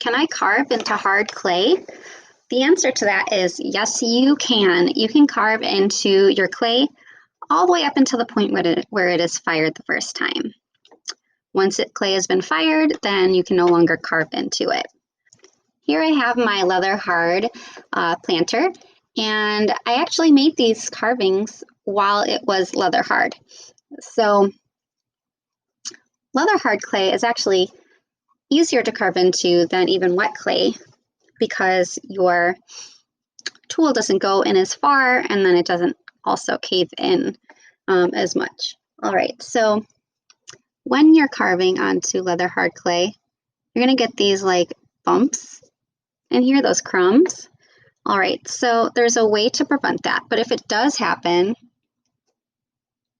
Can I carve into hard clay? The answer to that is yes, you can. You can carve into your clay all the way up until the point where it is fired the first time. Once clay has been fired, then you can no longer carve into it. Here I have my leather hard planter, and I actually made these carvings while it was leather hard. So leather hard clay is actually easier to carve into than even wet clay because your tool doesn't go in as far, and then it doesn't also cave in as much. All right, so when you're carving onto leather hard clay, you're gonna get these like bumps and here, those crumbs. All right, so there's a way to prevent that, but if it does happen,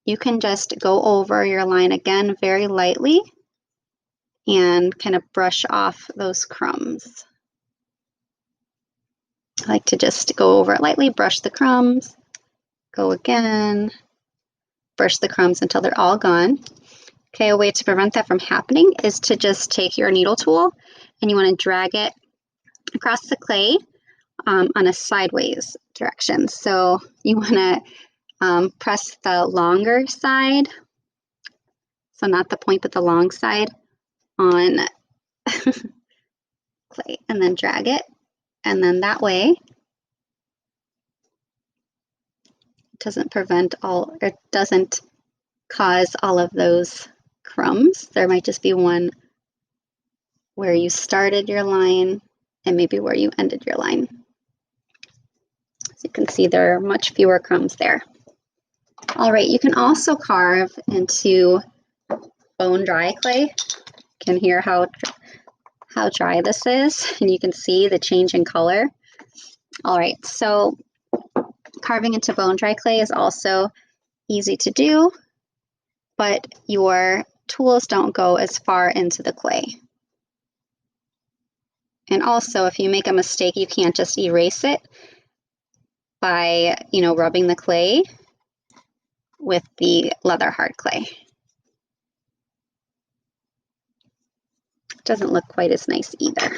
you can just go over your line again very lightly and kind of brush off those crumbs. I like to just go over it lightly, brush the crumbs, go again, brush the crumbs until they're all gone. Okay, a way to prevent that from happening is to just take your needle tool and you want to drag it across the clay on a sideways direction. So you want to press the longer side, so not the point but the long side on clay, and then drag it, and then that way it doesn't cause all of those crumbs. There might just be one where you started your line and maybe where you ended your line. So you can see there are much fewer crumbs there. All right, you can also carve into bone dry clay. You can hear how dry this is, and you can see the change in color. All right, so carving into bone dry clay is also easy to do, but your tools don't go as far into the clay. And also, if you make a mistake, you can't just erase it by, rubbing the clay with the leather hard clay. It doesn't look quite as nice either.